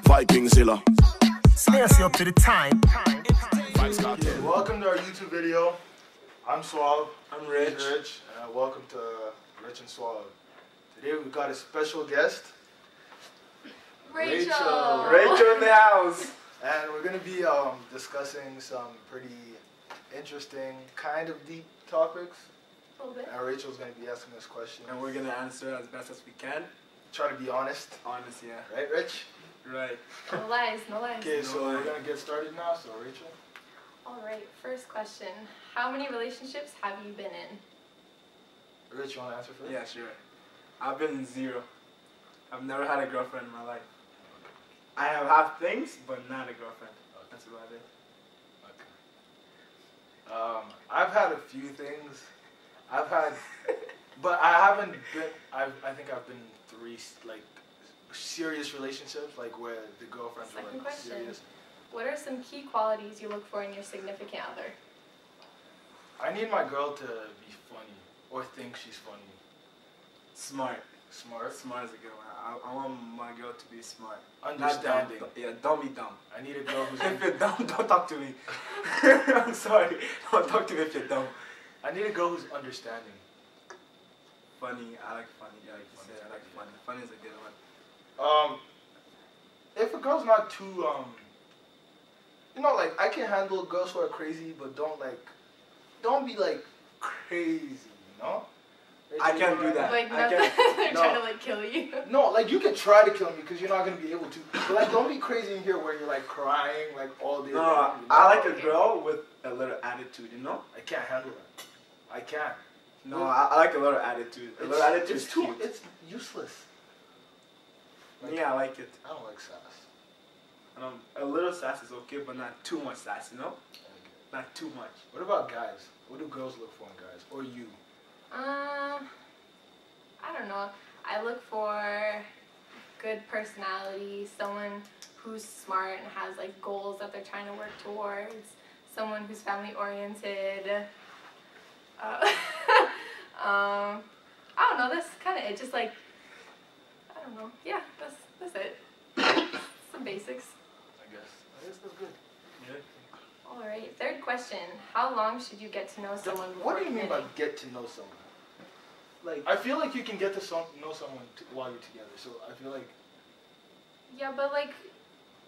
Vikingzilla. Seriously up to the time. Okay, welcome to our YouTube video. I'm Suave. I'm Rich. And welcome to Rich and Suave. Today we've got a special guest, Rachel. Rachel in the house. and we're going to be discussing some pretty interesting, kind of deep topics. A little bit. And Rachel's going to be asking us questions. And we're gonna answer as best as we can. Try to be honest. Honest, yeah. Right, Rich? Right. No lies, no lies. Okay, so we're going to get started now. So, Rachel. Alright, first question. How many relationships have you been in? Rich, you want to answer first? Yeah, sure. I've been in 0. I've never had a girlfriend in my life. I have had things, but not a girlfriend. That's about it. Okay. I've had a few things. But I haven't been. I think I've been in 3 like serious relationships, like where the girlfriends were Second like question. serious. What are some key qualities you look for in your significant other? I need my girl to be funny or think she's funny. Smart. Smart. Smart is a good one. I want my girl to be smart. Understanding. Not dumb. Yeah, don't be dumb. I need a girl who's. If you're dumb, don't talk to me. I'm sorry. Don't talk to me if you're dumb. I need a girl who's understanding. Funny. I like funny. Yeah, like you said, I like funny. Funny is a good one. If a girl's not too like I can handle girls who are crazy, but don't be like crazy, you know? I can't do that. Like, I nothing. can't. They're No. trying to like kill you. No, like you can try to kill me because you're not gonna be able to. But like, don't be crazy in here where you're like crying like all day. No, long, you know? I like a girl with a little attitude, you know? I can't handle that. I can't. No, I like a little attitude. A little attitude is too. cute. It's useless. Like, Yeah, I like it. I don't like sass. A little sass is okay, but not too much sass, you know? Not too much. What about guys? What do girls look for in guys? Or you? I don't know. I look for good personality, someone who's smart and has like goals that they're trying to work towards, someone who's family oriented. I don't know. That's kind of it. Just like I don't know. Yeah, that's it. Some basics. I guess that's good. Yeah. All right. Third question. How long should you get to know someone before What do you mean by committing? get to know someone? Like, I feel like you can get to know someone while you're together. So I feel like. Yeah, but like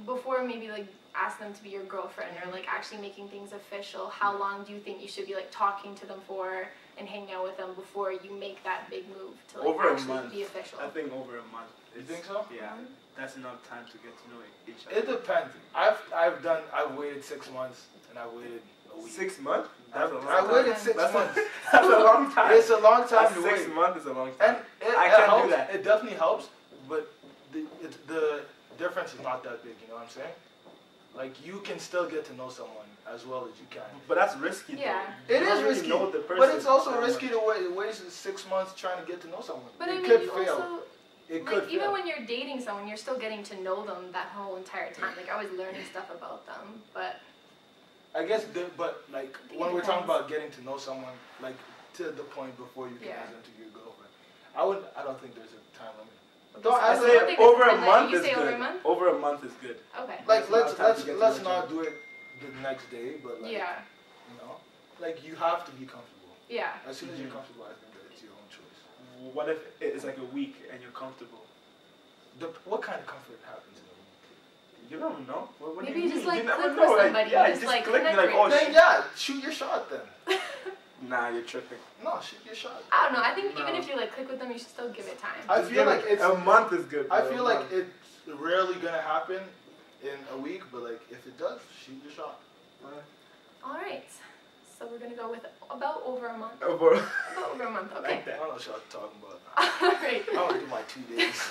before maybe like ask them to be your girlfriend or like actually making things official, how long do you think you should be like talking to them for and hanging out with them before you make that big move to like Over a actually month. be official? I think over a month. You think so? Yeah. Mhm. That's enough time to get to know each It other. depends. I've waited 6 months and I've waited a week. 6 months? That's a long I time. waited 6 That's months. That's a long time. It's a long time That's to 6 wait. months is a long And time. it I can't helps. do that. It definitely helps, but the difference is not that big. You know what I'm saying? Like you can still get to know someone as well as you can. But that's risky. Yeah. Though. It You is don't really risky, know the person but it's also that risky much. to waste 6 months trying to get to know someone. But it I mean, could you fail. also It like could even fail. when you're dating someone, you're still getting to know them that whole entire time. Like I was learning stuff about them, but I guess, but like think when it we're talking depends. about getting to know someone, like to the point before you can Yeah. ask them to be your girlfriend, I don't think there's a time limit. Don't I ask say them. I think over it's a fine. month You is say over a good. month? Over a month is good. Okay. Like That's a lot of time to get to let's know not each do it the next day, but like Yeah. you know, like you have to be comfortable. Yeah. As soon as you're Mhm. comfortable, I think that it's your own choice. What if it's like a week and you're comfortable? What kind of comfort happens in a week? You don't know. What do Maybe you you just mean? like You never click know. with somebody. Yeah, You just like click. You're connect like, oh with Then shit. yeah, shoot your shot then. Nah, you're tripping. No, shoot your shot. I don't know. I think No. even if you like click with them, you should still give it time. I Just feel give like it- it's a month is good. I bro, feel a like month. it's rarely gonna happen in a week, but like if it does, shoot your shot. All right. So we're gonna go with about over a month. Over. About over a month. I Okay. like I that. don't know what y'all talking about. All right. I want to do my 2 days.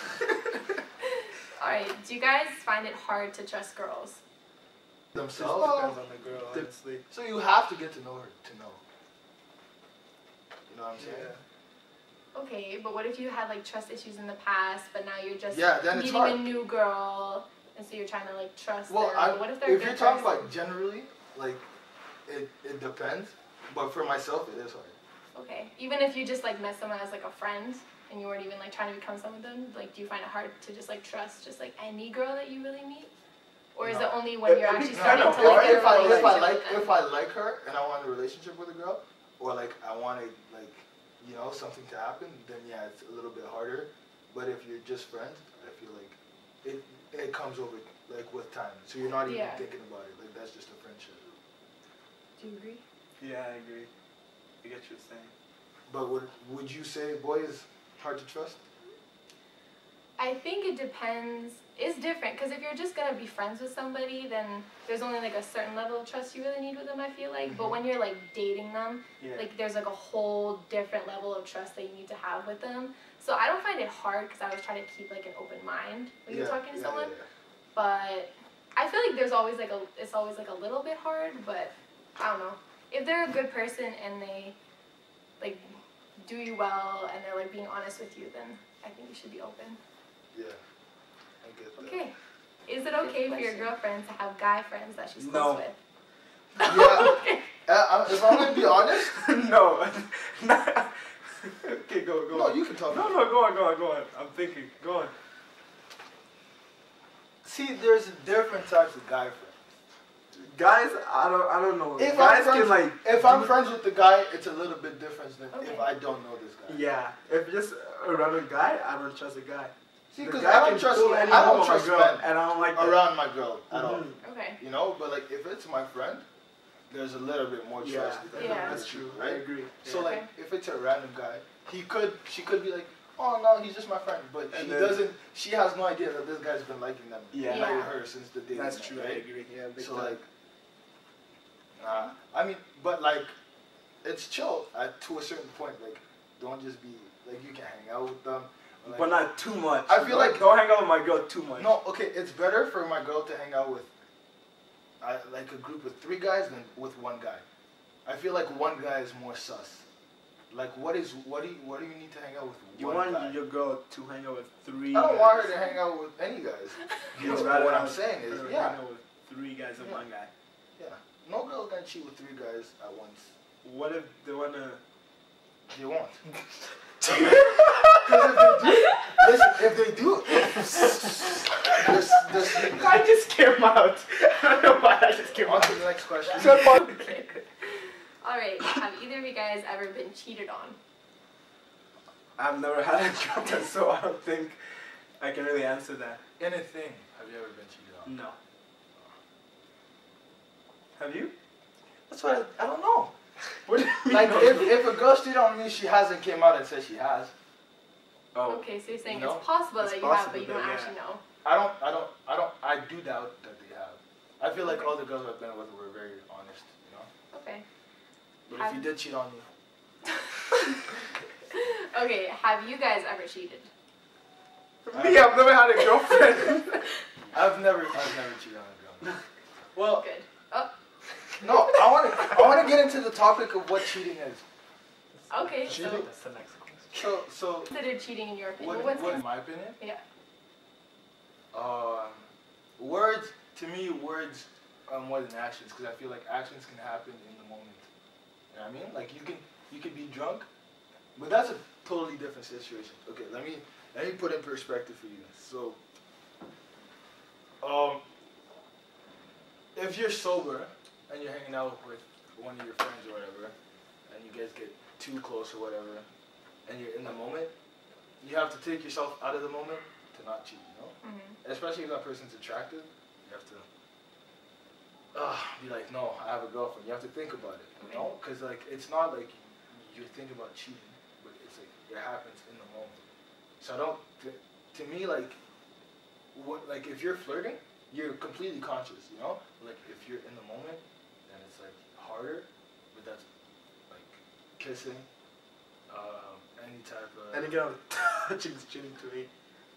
All right. Do you guys find it hard to trust girls? Themselves. Depends on the girl, the- honestly. So you have to get to know her to know. You know what I'm saying? Yeah. Okay, but what if you had like trust issues in the past, but now you're just Yeah, then it's meeting hard. a new girl, and so you're trying to like trust Well, them. But what if they're a if good you're talking person? about generally, like it depends. But for myself, it is hard. Okay, even if you just like met someone as like a friend. and you weren't even like trying to become someone with them, like do you find it hard to just like trust just like any girl that you really meet? Or is it only when you're actually starting to like get a relationship with them? If I like her and I want a relationship with a girl, or like I want to like, you know, something to happen, then yeah, it's a little bit harder. But if you're just friends, I feel like it comes over like with time. So you're not even thinking about it. Like that's just a friendship. Do you agree? Yeah, I agree. I get what you're saying. But would you say boy is hard to trust? I think it depends. It's different because if you're just gonna be friends with somebody, then there's only like a certain level of trust you really need with them, I feel like. But when you're like dating them, like there's like a whole different level of trust that you need to have with them. So I don't find it hard because I always try to keep like an open mind when you're talking to someone. But I feel like there's always like it's always like a little bit hard. But I don't know, if they're a good person and they like do you well and they're like being honest with you, then I think you should be open. Yeah, I get that. Okay. Is it okay for your girlfriend to have guy friends that she's close with? Yeah. Okay. If I'm gonna be honest, no. Okay, go. No, you can talk. No, go on. I'm thinking. Go on. See, there's different types of guy friends. Guys, I don't know. If Guys I'm friends with the guy, it's a little bit different than if I don't know this guy. Yeah, if just a random guy, I don't trust a guy. See, because I don't trust men and I don't like that. around my girl at all. Okay. You know, but like if it's my friend, there's a little bit more trust. That's true. Right? I agree. So like, if it's a random guy, she could be like, oh no, he's just my friend, but she has no idea that this guy's been liking them, like her since the day. That's true. Right? I agree. Yeah. So like, I mean, but like, it's chill to a certain point. Like, don't just be like you can hang out with them. Like, but not too much. I feel like don't hang out with my girl too much. No, okay, it's better for my girl to hang out with like a group of 3 guys than with 1 guy. I feel like 1 guy is more sus. Like what do you need to hang out with? You want your girl to hang out with 3 guys? I don't guys. want her to hang out with any guys. You know what I'm saying is hang out with 3 guys and 1 guy. Yeah. No girl's gonna cheat with 3 guys at once. What if they wanna? They won't. Because if they do, I just came out. I don't know why I just came on out. to the next question. Okay. All right. Have either of you guys ever been cheated on? I've never had a girlfriend, so I don't think I can really answer that. Anything have you ever been cheated on? No. Have you? That's what I don't know. What do you mean? Like if a girl cheated on me, she hasn't came out and said she has. Oh. Okay, so you're saying No. it's possible It's that you have, possible, but you don't but actually know. I do doubt that they have. I feel like all the girls I've been with were very honest, you know? Okay. But if you did cheat on me. Okay, have you guys ever cheated? Me, I've never had a girlfriend. I've never cheated on a girl. Well, Good. Oh, no, I want to get into the topic of what cheating is. okay. Cheating? So, That's the next question. So consider cheating in your opinion. what in my opinion? Yeah. Words, to me, words are more than actions, because I feel like actions can happen in the moment. You know what I mean? Like you could be drunk, but that's a totally different situation. Okay, let me put in perspective for you. So, if you're sober and you're hanging out with one of your friends or whatever, and you guys get too close or whatever, and you're in the moment, you have to take yourself out of the moment to not cheat, you know? Mm-hmm. Especially if that person's attractive, you have to be like, no, I have a girlfriend. You have to think about it, you know? Because like, it's not like you're thinking about cheating, but it's like, it happens in the moment. So I don't, to me, like, if you're flirting, you're completely conscious, you know? Like, if you're in the moment, then it's like harder, but that's like kissing, any type of... Any girl touching is cheating to me.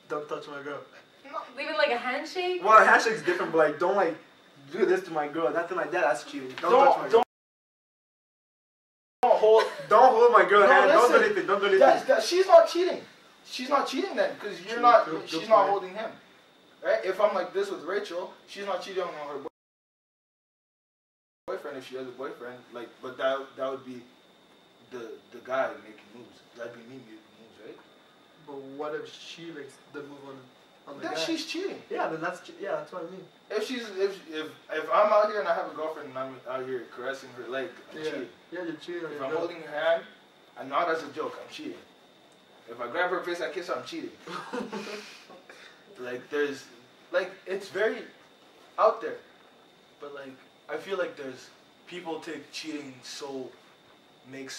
Don't touch my girl. No, even like a handshake? Well, a handshake's different, but like, don't like do this to my girl. Nothing like that. That's cheating. Don't touch my girl. Don't hold my girl hand. Don't do anything. Don't do anything. She's not cheating. She's not cheating then, because you're not. She's not holding him, right? If I'm like this with Rachel, she's not cheating on her boyfriend if she has a boyfriend. Like, but that would be the guy making moves. That'd be me making moves, right? But what if she makes the move on the Then guy? she's cheating. Yeah, then that's that's what I mean. If I'm out here and I have a girlfriend and I'm out here caressing her leg, I'm cheating. Yeah, you're cheating on If your I'm girl. holding her hand, and not as a joke, I'm cheating. If I grab her face, I kiss her, I'm cheating. Like it's very out there, but like I feel like there's people take cheating so make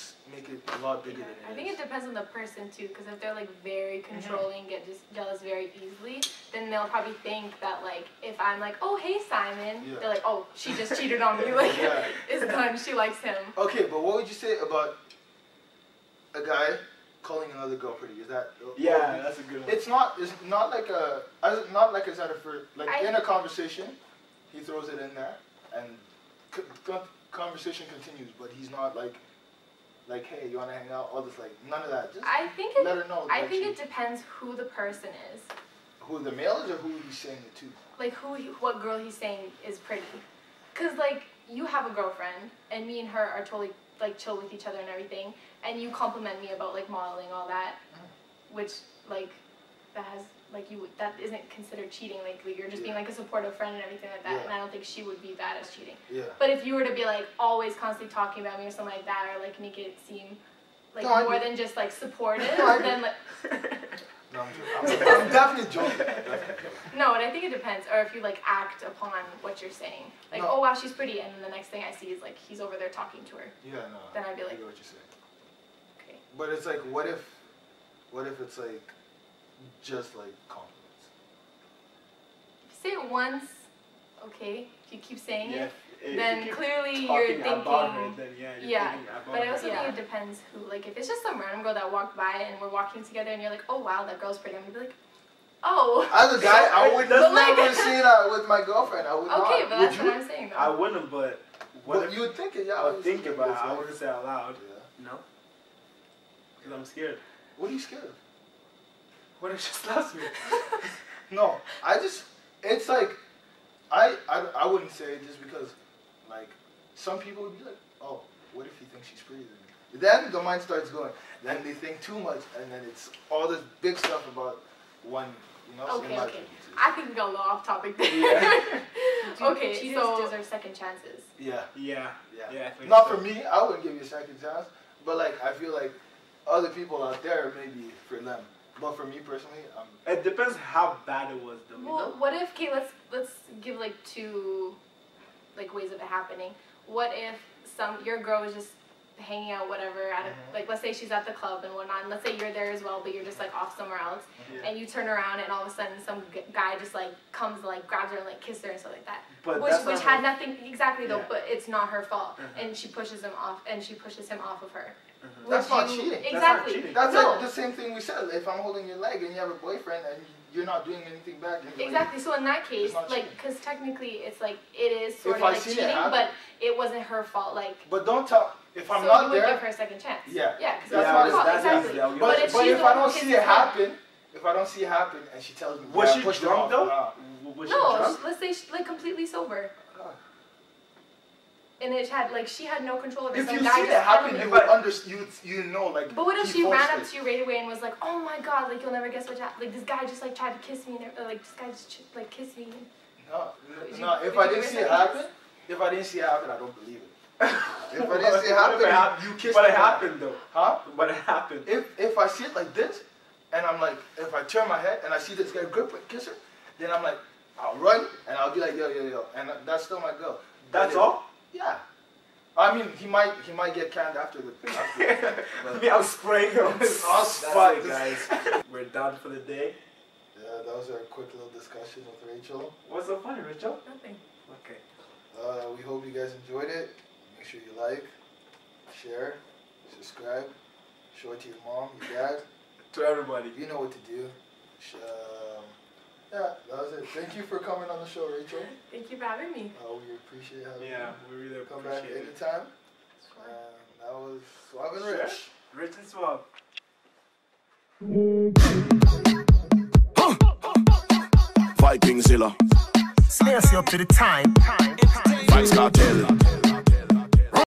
it a lot bigger than it is. I think it depends on the person too, because if they're like very controlling, get just jealous very easily, then they'll probably think that like if I'm like, oh hey Simon, they're like, oh she just cheated on me, like it's done, she likes him. Okay, but what would you say about a guy calling another girl pretty? Is that that's a good one. It's not like it's at a first, like in a conversation, he throws it in there and conversation continues, but he's not like hey, you want to hang out? All this, like, none of that. Just let her know. I think it depends who the person is. Who the male is or who he's saying it to? Like what girl he's saying is pretty. Cause like you have a girlfriend and me and her are totally like chill with each other and everything, and you compliment me about like modeling all that, which like that isn't considered cheating. Like you're just being like a supportive friend and everything like that, and I don't think she would view that as cheating. Yeah. But if you were to be like always constantly talking about me or something like that, or like make it seem like more than just like supportive, then like. No, I'm definitely joking. No, and I think it depends, or if you like act upon what you're saying, like oh wow she's pretty, and then the next thing I see is like he's over there talking to her. Yeah, no. Then I'd be like, I get what you're saying. Okay. But it's like, what if it's like just like compliments? If you say it once, okay. If you keep saying it, if then you clearly you're thinking. About her, then you're thinking about but I also her. think it depends who. Like if it's just some random girl that walked by and we're walking together and you're like, oh wow, that girl's pretty, I'm gonna be like, oh. As a guy, I would never see that with my girlfriend. I would not. Okay, but that's what I'm saying though. I wouldn't, but you would think it, yeah. I would think about it. I wouldn't say out loud. Yeah. No. Because I'm scared. What are you scared of? What if she slaps me? No, it's like, I wouldn't say it just because, like, some people would be like, oh, what if he thinks she's prettier than me? Then the mind starts going. Then they think too much, and then it's all this big stuff about one, you know? Okay. I think we got a little off topic there. Yeah. Okay, cheaters deserve second chances. Yeah. Not for me, I wouldn't give you a second chance, but, like, I feel like other people out there, maybe for them. But for me personally, it depends how bad it was, though. Well, you know? What if? Okay, let's give like two, like ways of it happening. What if your girl was just hanging out, whatever, at like let's say she's at the club and whatnot, and let's say you're there as well, but you're just like off somewhere else, and you turn around and all of a sudden some guy just like comes and like grabs her and like kisses her and stuff like that. But which had nothing exactly though, but it's not her fault, and she pushes him off, of her. That's not cheating. Exactly. That's like the same thing we said. If I'm holding your leg and you have a boyfriend and you're not doing anything back. Exactly. So in that case, like, because technically it's like it is sort of like cheating, but it wasn't her fault. Like. But don't tell. If I'm not there. So you would give her a second chance. Yeah. Yeah. Because that's not her fault. Exactly. But if I don't see it happen, and she tells me, was she drunk though? No. Let's say like completely sober. And it had like she had no control over. If you see it happen, you would understand. You know, like. But what if she ran up to you right away and was like, "Oh my God, like you'll never guess what happened. Like this guy just like tried to kiss me, and like this guy just like kissed me." No. If I didn't see it happen, I don't believe it. If I didn't see it happen, you kissed me. But it happened though. Huh? But it happened. If I see it like this, and I'm like, if I turn my head and I see this guy grip her, kiss her, then I'm like, I'll run and I'll be like, yo, and that's still my girl. That's all. Yeah, I mean he might get canned after the. I'll spray him. I'll spot guys. We're done for the day. Yeah, that was our quick little discussion with Rachel. What's so funny, Rachel? Nothing. Okay. We hope you guys enjoyed it. Make sure you like, share, subscribe, show it to your mom, your dad, to everybody. You know what to do. Yeah, that was it. Thank you for coming on the show, Rachel. Thank you for having me. We appreciate having you. Yeah, we really come back anytime. That was Suave and Rich. Rich and Suave. Viking Zilla. Syyymin up to the time. Vibes Cartel.